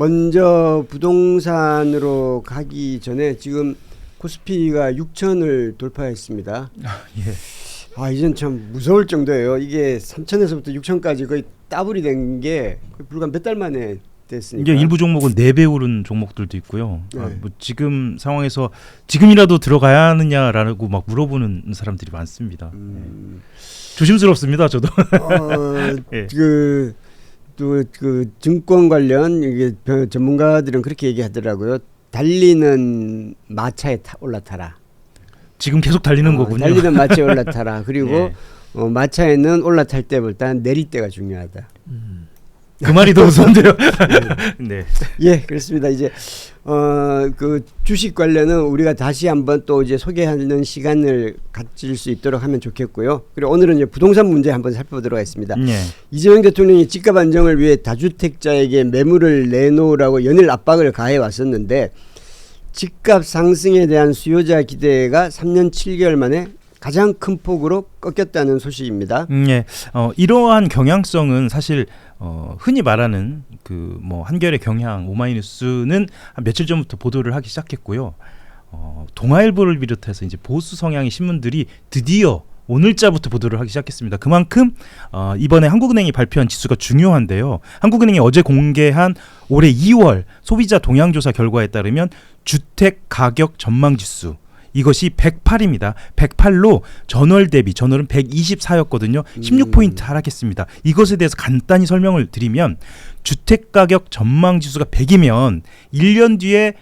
먼저 부동산으로 가기 전에 지금 코스피가 6천을 돌파했습니다. 이젠 참 무서울 정도예요. 이게 3천에서부터 6천까지 거의 더블이 된 게 불과 몇 달 만에 됐으니까. 이제 일부 종목은 4배 오른 종목들도 있고요. 뭐 지금 상황에서 지금이라도 들어가야 하느냐라고 막 물어보는 사람들이 많습니다. 조심스럽습니다, 저도. 그 증권 관련 이게 전문가들은 그렇게 얘기하더라고요. 달리는 마차에 올라타라. 지금 계속 달리는 거군요. 달리는 마차에 올라타라. 그리고 마차에는 올라탈 때보다 내릴 때가 중요하다. 그 말이 더 무서운데요. 네. 예, 그렇습니다. 이제 그 주식 관련은 우리가 다시 한번 또 이제 소개하는 시간을 가질 수 있도록 하면 좋겠고요. 그리고 오늘은 이제 부동산 문제 한번 살펴보도록 하겠습니다. 이재명 대통령이 집값 안정을 위해 다주택자에게 매물을 내놓으라고 연일 압박을 가해 왔었는데 집값 상승에 대한 수요자 기대가 3년 7개월 만에 가장 큰 폭으로 꺾였다는 소식입니다. 이러한 경향성은 사실 흔히 말하는 그 뭐 한겨레 경향 오마이뉴스는 한 며칠 전부터 보도를 하기 시작했고요. 동아일보를 비롯해서 이제 보수 성향의 신문들이 드디어 오늘자부터 보도를 하기 시작했습니다. 그만큼 이번에 한국은행이 발표한 지수가 중요한데요. 한국은행이 어제 공개한 올해 2월 소비자 동향조사 결과에 따르면 주택 가격 전망 지수 이것이 108입니다. 108로 전월 대비 전월은 124였거든요. 16포인트 하락했습니다. 이것에 대해서 간단히 설명을 드리면 주택가격 전망지수가 100이면 1년 뒤에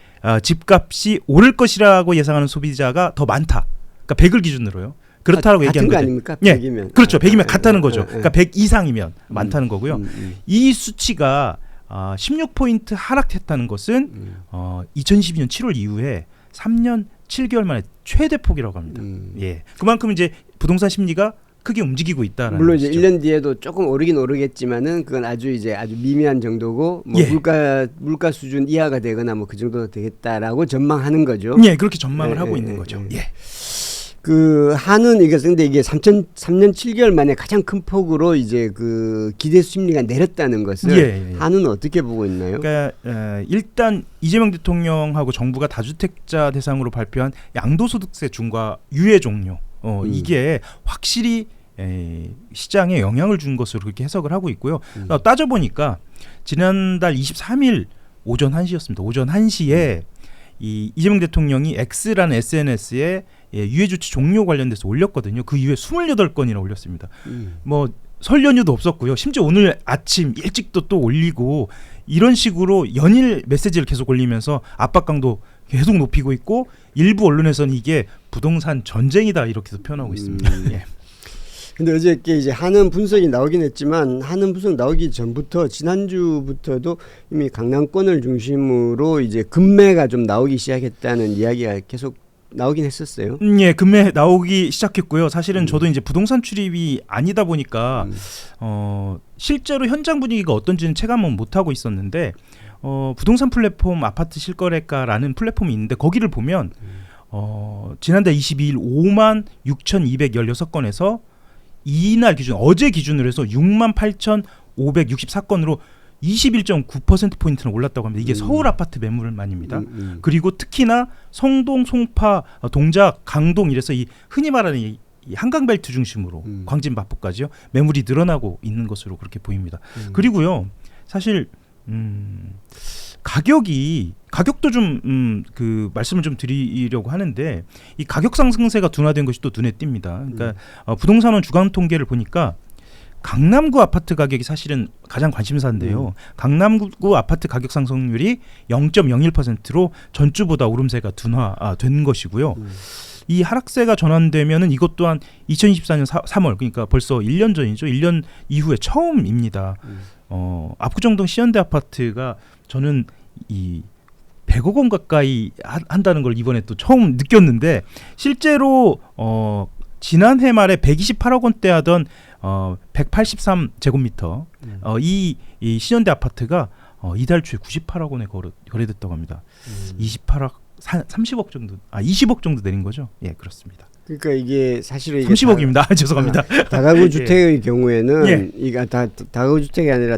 집값이 오를 것이라고 예상하는 소비자가 더 많다. 그러니까 100을 기준으로요. 그렇다고 얘기하는 거 아닙니까? 100이면. 그렇죠. 100이면 같다는 거죠. 그러니까 100 이상이면 많다는 거고요. 이 수치가 16포인트 하락했다는 것은 2012년 7월 이후에 3년 7개월 만에 최대폭이라고 합니다. 그만큼 이제 부동산 심리가 크게 움직이고 있다라는 물론 것이죠. 이제 1년 뒤에도 조금 오르긴 오르겠지만은 그건 아주 미미한 정도고 뭐 물가 수준 이하가 되거나 뭐 그 정도 되겠다라고 전망하는 거죠. 그렇게 전망을 하고 있는 거죠. 그 한은 근데 이게 3년 7개월 만에 가장 큰 폭으로 이제 그 기대 심리가 내렸다는 것을 한은 어떻게 보고 있나요? 그러니까 일단 이재명 대통령하고 정부가 다주택자 대상으로 발표한 양도소득세 중과 유예 종료 이게 확실히 시장에 영향을 준 것으로 그렇게 해석을 하고 있고요. 따져보니까 지난달 23일 오전 1시였습니다. 오전 1시에 이 이재명 대통령이 X라는 SNS에 유예 조치 종료 관련돼서 올렸거든요. 그 이후에 28건이나 올렸습니다. 뭐 설 연휴도 없었고요. 심지어 오늘 아침 일찍도 또 올리고 이런 식으로 연일 메시지를 계속 올리면서 압박 강도 계속 높이고 있고 일부 언론에서는 이게 부동산 전쟁이다 이렇게도 표현하고 있습니다. 근데 어저께 이제 한은 분석이 나오긴 했지만 한은 분석 나오기 전부터 지난주부터도 이미 강남권을 중심으로 이제 급매가 좀 나오기 시작했다는 이야기가 계속 나오긴 했었어요. 급매 나오기 시작했고요. 사실은 저도 이제 부동산 출입이 아니다 보니까 실제로 현장 분위기가 어떤지는 체감은 못 하고 있었는데 부동산 플랫폼 아파트 실거래가라는 플랫폼이 있는데 거기를 보면 지난달 22일 5만 6,216건에서 이날 기준 어제 기준으로 해서 68,564건으로 21.9%포인트는 올랐다고 합니다. 이게 서울 아파트 매물만입니다. 그리고 특히나 성동, 송파, 동작, 강동 이래서 이 흔히 말하는 이 한강벨트 중심으로 광진 마포까지요. 매물이 늘어나고 있는 것으로 그렇게 보입니다. 그리고요. 사실 가격도 좀 그 말씀을 좀 드리려고 하는데 이 가격 상승세가 둔화된 것이 또 눈에 띕니다. 그러니까 부동산원 주간 통계를 보니까 강남구 아파트 가격이 사실은 가장 관심사인데요. 강남구 아파트 가격 상승률이 0.01%로 전주보다 오름세가 둔화된 것이고요. 이 하락세가 전환되면은 이것 또한 2024년 3월 그러니까 벌써 1년 전이죠. 1년 이후에 처음입니다. 압구정동 시현대 아파트가 저는 이 100억 원 가까이 한다는 걸 이번에 또 처음 느꼈는데 실제로 지난해 말에 128억 원대 하던 183제곱미터 이 신현대 아파트가 이달 초에 98억 원에 거래됐다고 합니다. 28억 30억 정도 20억 정도 내린 거죠. 그렇습니다. 그러니까 이게 사실은 30억입니다. 죄송합니다. 다가구 주택의 예. 경우에는 예. 이가 다가구 주택이 아니라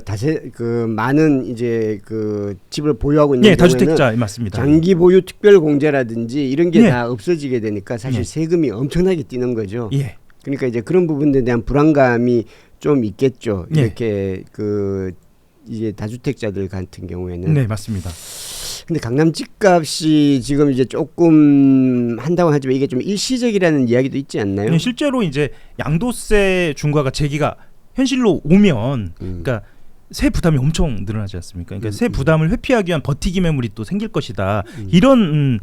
많은 이제 그 집을 보유하고 있는 예, 경우에는 다주택자 맞습니다. 장기 보유 특별 공제라든지 이런 게 예. 다 없어지게 되니까 사실 예. 세금이 엄청나게 뛰는 거죠. 예. 그러니까 이제 그런 부분에 대한 불안감이 좀 있겠죠. 예. 이렇게 그 이제 다주택자들 같은 경우에는. 네, 맞습니다. 근데 강남 집값이 지금 이제 조금 한다고 하지만 이게 좀 일시적이라는 이야기도 있지 않나요? 네, 실제로 이제 양도세 중과가 제기가 현실로 오면 그러니까 세 부담이 엄청 늘어나지 않습니까? 그러니까 세 부담을 회피하기 위한 버티기 매물이 또 생길 것이다. 이런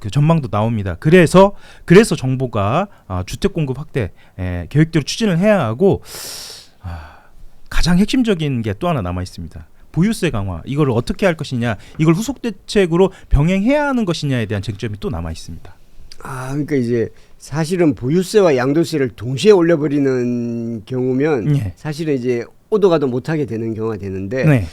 그 전망도 나옵니다. 그래서 정부가 주택 공급 확대 계획대로 추진을 해야 하고 가장 핵심적인 게 또 하나 남아 있습니다. 보유세 강화 이걸 어떻게 할 것이냐, 이걸 후속 대책으로 병행해야 하는 것이냐에 대한 쟁점이 또 남아 있습니다. 그러니까 이제 사실은 보유세와 양도세를 동시에 올려버리는 경우면 예. 사실은 이제 오도 가도 못하게 되는 경우가 되는데 네.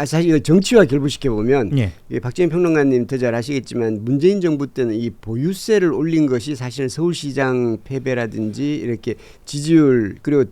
사실 이거 정치와 결부시켜 보면 예. 박재민 평론가님 더 잘 아시겠지만 문재인 정부 때는 이 보유세를 올린 것이 사실은 서울시장 패배라든지 이렇게 지지율 그리고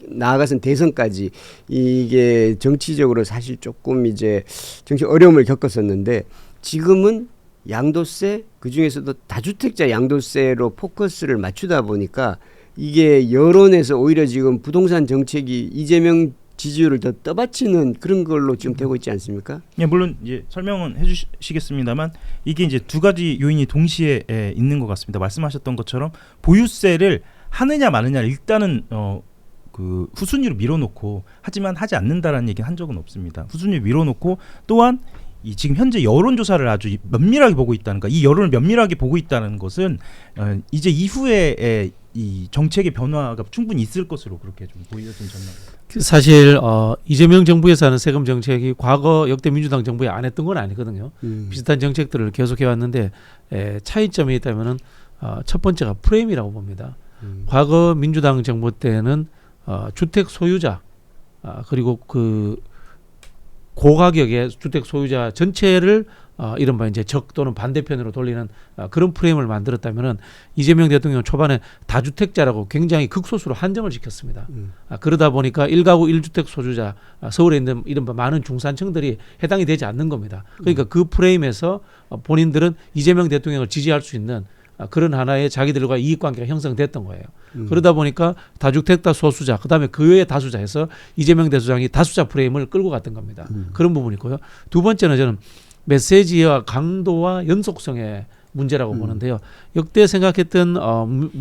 나아가선 대선까지 이게 정치적으로 사실 조금 이제 정치 어려움을 겪었었는데 지금은 양도세 그중에서도 다주택자 양도세로 포커스를 맞추다 보니까 이게 여론에서 오히려 지금 부동산 정책이 이재명 지지율을 더 떠받치는 그런 걸로 지금 되고 있지 않습니까? 예, 물론 이제 설명은 해주시겠습니다만 이게 이제 두 가지 요인이 동시에 있는 것 같습니다. 말씀하셨던 것처럼 보유세를 하느냐 마느냐를 일단은 그 후순위로 밀어놓고 하지만 하지 않는다라는 얘기는 한 적은 없습니다. 후순위로 밀어놓고 또한 이 지금 현재 여론조사를 아주 면밀하게 보고 있다는 거, 이 여론을 면밀하게 보고 있다는 것은 이제 이후에 이 정책의 변화가 충분히 있을 것으로 그렇게 좀 보여진 전망입니다. 사실 이재명 정부에서 하는 세금 정책이 과거 역대 민주당 정부에 안 했던 건 아니거든요. 비슷한 정책들을 계속해 왔는데 차이점이 있다면은 첫 번째가 프레임이라고 봅니다. 과거 민주당 정부 때는 주택 소유자 그리고 그 고가격의 주택 소유자 전체를 이른바 이제 적 또는 반대편으로 돌리는 그런 프레임을 만들었다면은 이재명 대통령 초반에 다주택자라고 굉장히 극소수로 한정을 시켰습니다. 그러다 보니까 1가구 1주택 소유자 서울에 있는 이른바 많은 중산층들이 해당이 되지 않는 겁니다. 그러니까 그 프레임에서 본인들은 이재명 대통령을 지지할 수 있는 그런 하나의 자기들과 이익관계가 형성됐던 거예요. 그러다 보니까 다주택자 소수자 그다음에 그 외의 다수자 해서 이재명 대통령이 다수자 프레임을 끌고 갔던 겁니다. 그런 부분이 있고요. 두 번째는 저는 메시지와 강도와 연속성의 문제라고 보는데요. 역대 생각했던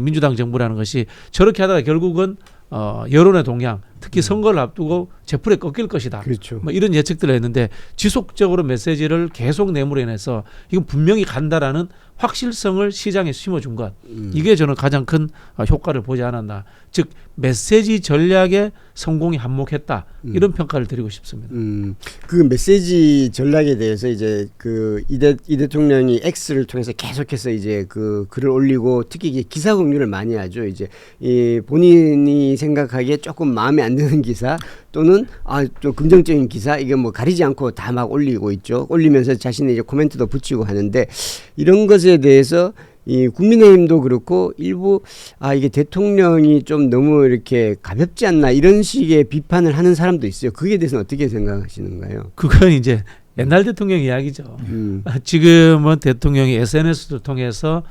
민주당 정부라는 것이 저렇게 하다가 결국은 여론의 동향, 특히 선거를 앞두고 제풀에 꺾일 것이다. 그렇죠. 뭐 이런 예측들을 했는데 지속적으로 메시지를 계속 내물어내서 이건 분명히 간다라는 확실성을 시장에 심어준 것. 이게 저는 가장 큰 효과를 보지 않았나. 즉 메시지 전략의 성공이 한몫했다. 이런 평가를 드리고 싶습니다. 그 메시지 전략에 대해서 이제 그 이 대통령이 X를 통해서 계속해서 이제 그 글을 올리고 특히 이게 기사 공유를 많이 하죠. 이제 이 본인이 생각하기에 조금 마음에 안 드는 기사 또는 좀 긍정적인 기사 이게 뭐 가리지 않고 다 막 올리고 있죠. 올리면서 자신의 이제 코멘트도 붙이고 하는데 이런 것에 대해서 이 국민의힘도 그렇고 일부 이게 대통령이 좀 너무 이렇게 가볍지 않나 이런 식의 비판을 하는 사람도 있어요. 그에 대해서는 어떻게 생각하시는가요? 그건 이제 옛날 대통령 이야기죠. 지금은 대통령이 SNS를 통해서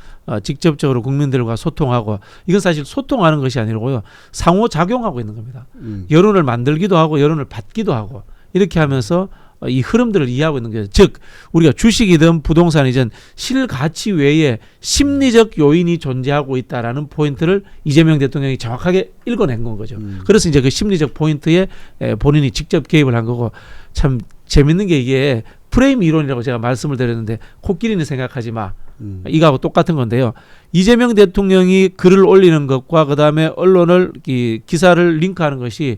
직접적으로 국민들과 소통하고 이건 사실 소통하는 것이 아니고요. 상호작용하고 있는 겁니다. 여론을 만들기도 하고 여론을 받기도 하고 이렇게 하면서 이 흐름들을 이해하고 있는 거죠. 즉 우리가 주식이든 부동산이든 실가치 외에 심리적 요인이 존재하고 있다라는 포인트를 이재명 대통령이 정확하게 읽어낸 건 거죠. 그래서 이제 그 심리적 포인트에 본인이 직접 개입을 한 거고 참 재밌는 게 이게 프레임 이론이라고 제가 말씀을 드렸는데 코끼리는 생각하지 마. 이거하고 똑같은 건데요. 이재명 대통령이 글을 올리는 것과 그다음에 언론을 기사를 링크하는 것이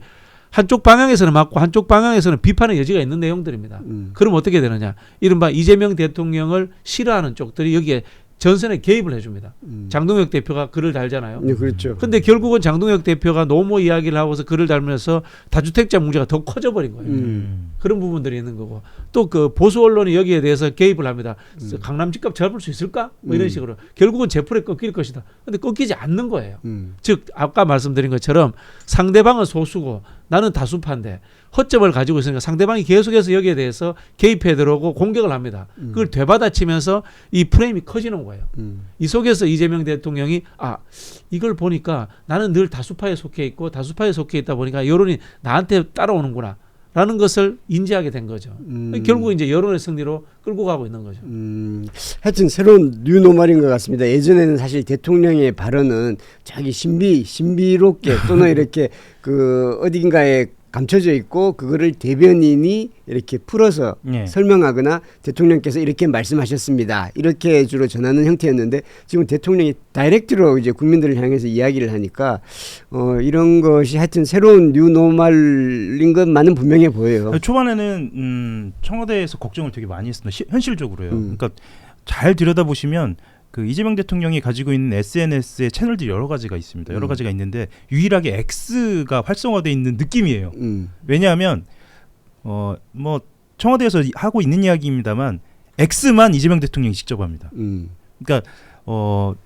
한쪽 방향에서는 맞고 한쪽 방향에서는 비판의 여지가 있는 내용들입니다. 그럼 어떻게 되느냐. 이른바 이재명 대통령을 싫어하는 쪽들이 여기에 전선에 개입을 해줍니다. 장동혁 대표가 글을 달잖아요. 네, 그렇죠. 근데 결국은 장동혁 대표가 노모 이야기를 하고서 글을 달면서 다주택자 문제가 더 커져버린 거예요. 그런 부분들이 있는 거고 또 그 보수 언론이 여기에 대해서 개입을 합니다. 강남 집값 잡을 수 있을까? 뭐 이런 식으로 결국은 제풀에 꺾일 것이다. 근데 꺾이지 않는 거예요. 즉 아까 말씀드린 것처럼 상대방은 소수고 나는 다수파인데 허점을 가지고 있으니까 상대방이 계속해서 여기에 대해서 개입해 들어오고 공격을 합니다. 그걸 되받아치면서 이 프레임이 커지는 거예요. 이 속에서 이재명 대통령이 이걸 보니까 나는 늘 다수파에 속해 있고 다수파에 속해 있다 보니까 여론이 나한테 따라오는구나 라는 것을 인지하게 된 거죠. 결국 이제 여론의 승리로 끌고 가고 있는 거죠. 하여튼 새로운 뉴노멀인 것 같습니다. 예전에는 사실 대통령의 발언은 자기 신비롭게 또는 이렇게 그 어딘가에 감춰져 있고 그거를 대변인이 이렇게 풀어서 설명하거나 대통령께서 이렇게 말씀하셨습니다. 이렇게 주로 전하는 형태였는데 지금 대통령이 다이렉트로 이제 국민들을 향해서 이야기를 하니까 이런 것이 하여튼 새로운 뉴노멀인 것만은 분명해 보여요. 초반에는 청와대에서 걱정을 되게 많이 했습니다. 현실적으로요. 그러니까 잘 들여다보시면 그 이재명 대통령이 가지고 있는 SNS의 채널들이 여러 가지가 있습니다. 여러 가지가 있는데 유일하게 X가 활성화되어 있는 느낌이에요. 왜냐하면 뭐 청와대에서 하고 있는 이야기입니다만 X만 이재명 대통령이 직접 합니다. 그러니까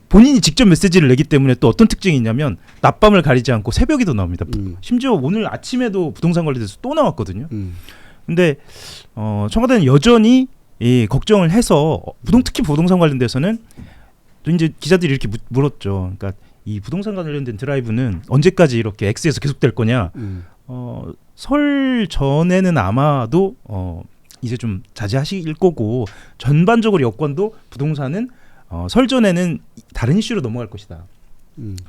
본인이 직접 메시지를 내기 때문에 또 어떤 특징이 있냐면 낮밤을 가리지 않고 새벽에도 나옵니다. 심지어 오늘 아침에도 부동산 관련돼서 또 나왔거든요. 근데 청와대는 여전히 걱정을 해서 특히 부동산 관련돼서는 또 이제 기자들이 이렇게 물었죠. 그러니까 이 부동산 관련된 드라이브는 언제까지 이렇게 X에서 계속될 거냐? 설 전에는 아마도 이제 좀 자제하실 거고 전반적으로 여권도 부동산은 설 전에는 다른 이슈로 넘어갈 것이다.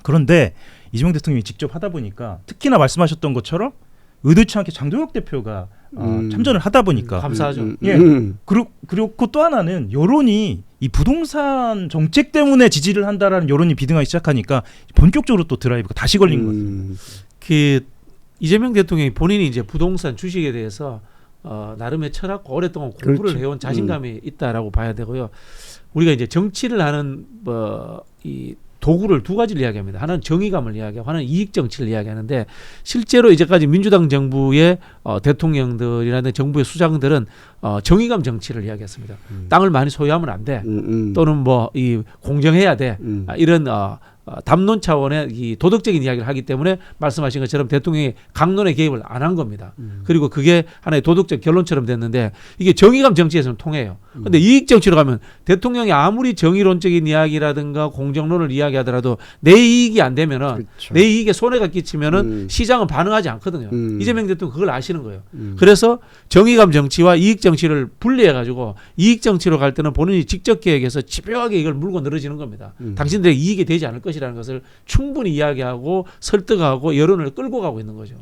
그런데 이재명 대통령이 직접 하다 보니까 특히나 말씀하셨던 것처럼 의도치 않게 장동혁 대표가 참전을 하다 보니까 감사하죠. 예. 그리고 또 하나는 여론이 이 부동산 정책 때문에 지지를 한다라는 여론이 비등하기 시작하니까 본격적으로 또 드라이브가 다시 걸린 것 같아요. 그 이재명 대통령이 본인이 이제 부동산 주식에 대해서 나름의 철학과 오랫동안 공부를 그렇죠. 해온 자신감이 있다라고 봐야 되고요. 우리가 이제 정치를 하는 이 도구를 두 가지를 이야기합니다. 하나는 정의감을 이야기하고 하나는 이익 정치를 이야기하는데 실제로 이제까지 민주당 정부의 대통령들이라는 정부의 수장들은 정의감 정치를 이야기했습니다. 땅을 많이 소유하면 안 돼. 또는 뭐 이 공정해야 돼. 이런 담론 차원의 이 도덕적인 이야기를 하기 때문에 말씀하신 것처럼 대통령이 강론에 개입을 안 한 겁니다. 그리고 그게 하나의 도덕적 결론처럼 됐는데 이게 정의감 정치에서는 통해요. 그런데 이익 정치로 가면 대통령이 아무리 정의론적인 이야기라든가 공정론을 이야기하더라도 내 이익이 안 되면은 그렇죠. 내 이익에 손해가 끼치면은 시장은 반응하지 않거든요. 이재명 대통령 그걸 아시는 거예요. 그래서 정의감 정치와 이익 정치를 분리해 가지고 이익 정치로 갈 때는 본인이 직접 계획해서 집요하게 이걸 물고 늘어지는 겁니다. 당신들의 이익이 되지 않을 것이라는 것을 충분히 이야기하고 설득하고 여론을 끌고 가고 있는 거죠.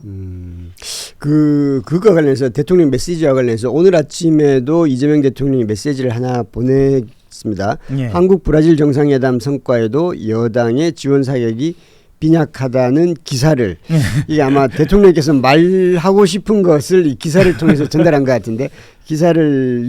그거 관련해서 대통령 메시지와 관련해서 오늘 아침에도 이재명 대통령이 메시지를 하나 보냈습니다. 한국 브라질 정상회담 성과에도 여당의 지원 사격이 빈약하다는 기사를 이게 아마 대통령께서 말하고 싶은 것을 이 기사를 통해서 전달한 것 같은데 기사를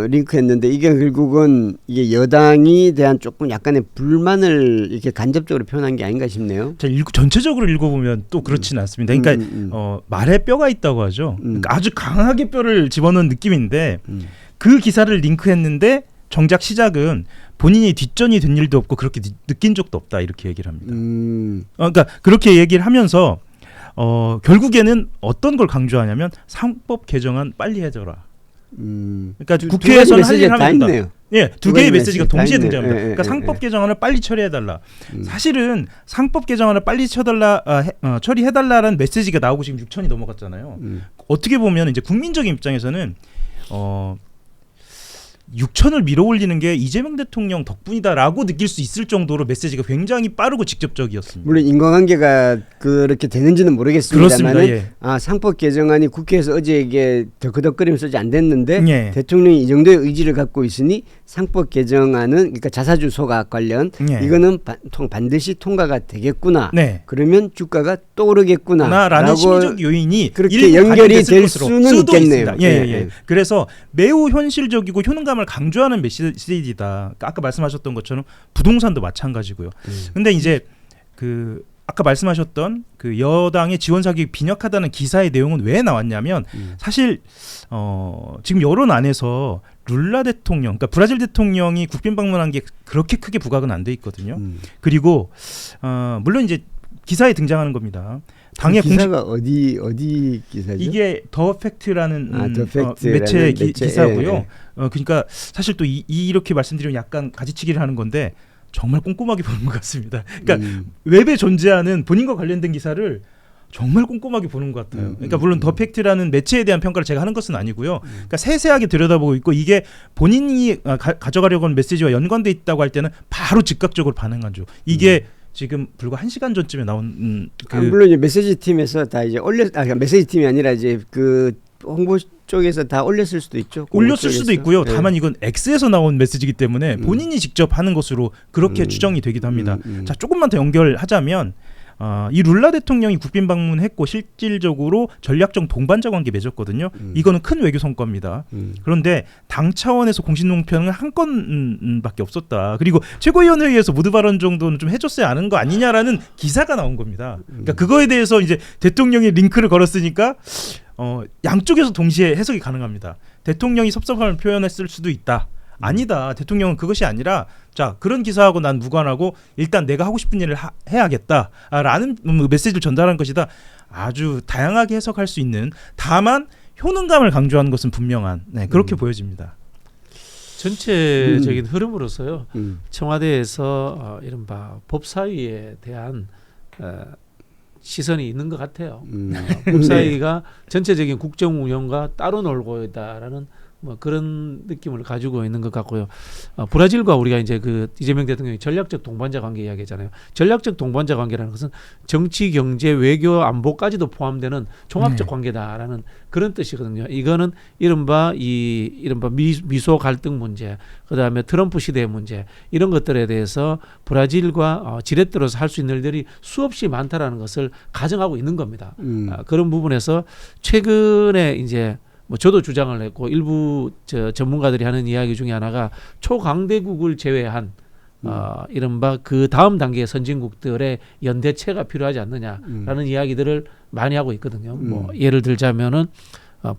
링크했는데 이게 결국은 이게 여당이 대한 조금 약간의 불만을 이렇게 간접적으로 표현한 게 아닌가 싶네요. 전체적으로 읽어보면 또 그렇지는 않습니다. 그러니까 말에 뼈가 있다고 하죠. 그러니까 아주 강하게 뼈를 집어넣은 느낌인데 그 기사를 링크했는데 정작 시작은 본인이 뒷전이 된 일도 없고 그렇게 느낀 적도 없다 이렇게 얘기를 합니다. 그러니까 그렇게 얘기를 하면서 결국에는 어떤 걸 강조하냐면 상법 개정안 빨리 해줘라. 그러니까 국회에서는 할 일 하면 된다. 예, 두 개의 메시지가 동시에 등장합니다. 그러니까 상법 개정안을 빨리 처리해달라. 사실은 상법 개정안을 빨리 처리해달라는 메시지가 나오고 지금 6천이 넘어갔잖아요. 어떻게 보면 이제 국민적인 입장에서는 6천을 밀어올리는 게 이재명 대통령 덕분이다라고 느낄 수 있을 정도로 메시지가 굉장히 빠르고 직접적이었습니다. 물론 인과관계가 그렇게 되는지는 모르겠습니다만 상법 개정안이 국회에서 어제 이게 덕거덕거리면서 안 됐는데 대통령이 이 정도의 의지를 갖고 있으니 상법 개정안은 그러니까 자사주 소각 관련 이거는 반드시 통과가 되겠구나. 그러면 주가가 또 오르겠구나라는 심리적 요인이 그렇게 연결이 될 수는 있겠네요. 그래서 매우 현실적이고 효능감 효능감을 강조하는 메시지이다. 아까 말씀하셨던 것처럼 부동산도 마찬가지고요. 근데 이제 그 아까 말씀하셨던 그 여당의 지원 사격이 빈약하다는 기사의 내용은 왜 나왔냐면 사실 지금 여론 안에서 룰라 대통령, 그러니까 브라질 대통령이 국빈 방문한 게 그렇게 크게 부각은 안 돼 있거든요. 그리고 물론 이제 기사에 등장하는 겁니다. 당의 기사가 어디 기사죠? 이게 더 팩트라는 더 팩트라는 매체 기사고요. 예. 그러니까 사실 또 이렇게 말씀드리면 약간 가지치기를 하는 건데 정말 꼼꼼하게 보는 것 같습니다. 그러니까 웹에 존재하는 본인과 관련된 기사를 정말 꼼꼼하게 보는 것 같아요. 그러니까 물론 더 팩트라는 매체에 대한 평가를 제가 하는 것은 아니고요. 그러니까 세세하게 들여다보고 있고 이게 본인이 가져가려고 하는 메시지와 연관돼 있다고 할 때는 바로 즉각적으로 반응하죠. 이게 지금 불과 1시간 전쯤에 나온 물론 이제 메시지 팀에서 다 이제 메시지 팀이 아니라 이제 그 홍보 쪽에서 다 올렸을 수도 있죠. 올렸을 수도 있고요. 네. 다만 이건 X에서 나온 메시지이기 때문에 본인이 직접 하는 것으로 그렇게 추정이 되기도 합니다. 자, 조금만 더 연결하자면 이 룰라 대통령이 국빈 방문했고 실질적으로 전략적 동반자 관계 맺었거든요. 이거는 큰 외교 성과입니다. 그런데 당 차원에서 공식 논평은 한 건밖에 없었다. 그리고 최고위원회의에서 모두 발언 정도는 좀 해줬어야 하는 거 아니냐라는 기사가 나온 겁니다. 그러니까 그거에 대해서 이제 대통령이 링크를 걸었으니까 양쪽에서 동시에 해석이 가능합니다. 대통령이 섭섭함을 표현했을 수도 있다. 아니다. 대통령은 그것이 아니라 자 그런 기사하고 난 무관하고 일단 내가 하고 싶은 일을 해야겠다라는 메시지를 전달한 것이다. 아주 다양하게 해석할 수 있는 다만 효능감을 강조하는 것은 분명한 그렇게 보여집니다. 전체적인 흐름으로서요. 청와대에서 이른바 법사위에 대한 시선이 있는 것 같아요. 법사위가 전체적인 국정 운영과 따로 놀고 있다라는 뭐 그런 느낌을 가지고 있는 것 같고요. 브라질과 우리가 이제 그 이재명 대통령이 전략적 동반자 관계 이야기했잖아요. 전략적 동반자 관계라는 것은 정치, 경제, 외교, 안보까지도 포함되는 종합적 관계다라는 그런 뜻이거든요. 이거는 이른바 미소 갈등 문제, 그다음에 트럼프 시대의 문제 이런 것들에 대해서 브라질과 지렛대로서 할 수 있는 일들이 수없이 많다라는 것을 가정하고 있는 겁니다. 그런 부분에서 최근에 이제 뭐 저도 주장을 했고 일부 전문가들이 하는 이야기 중에 하나가 초강대국을 제외한 이른바 그 다음 단계의 선진국들의 연대체가 필요하지 않느냐라는 이야기들을 많이 하고 있거든요. 뭐 예를 들자면은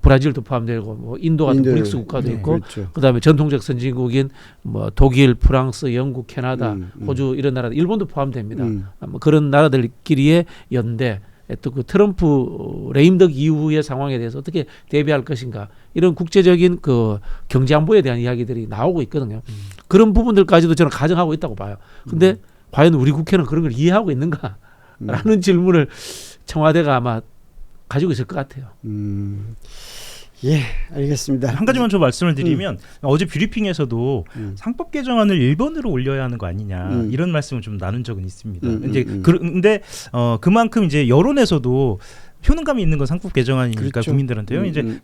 브라질도 포함되고 뭐 인도 같은 브릭스 국가도 있고 그렇죠. 그다음에 전통적 선진국인 뭐 독일, 프랑스, 영국, 캐나다, 호주 이런 나라, 일본도 포함됩니다. 뭐 그런 나라들끼리의 연대. 또 그 트럼프 레임덕 이후의 상황에 대해서 어떻게 대비할 것인가 이런 국제적인 그 경제 안보에 대한 이야기들이 나오고 있거든요. 그런 부분들까지도 저는 가정하고 있다고 봐요. 근데 과연 우리 국회는 그런 걸 이해하고 있는가라는 질문을 청와대가 아마 가지고 있을 것 같아요. 예, 알겠습니다. 한 가지만 저 말씀을 드리면 어제 뷰리핑에서도 상법 개정안을 1번으로 올려야 하는 거 아니냐 이런 말씀을 좀 나눈 적은 있습니다. 이제 근데 그만큼 이제 여론에서도 효능감이 있는 건 상법 개정안이니까 그렇죠. 국민들한테요. 이제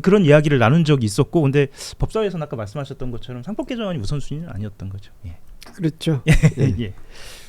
그런 이야기를 나눈 적이 있었고, 근데 법사위에서는 아까 말씀하셨던 것처럼 상법 개정안이 우선순위는 아니었던 거죠. 예. 그렇죠. 예.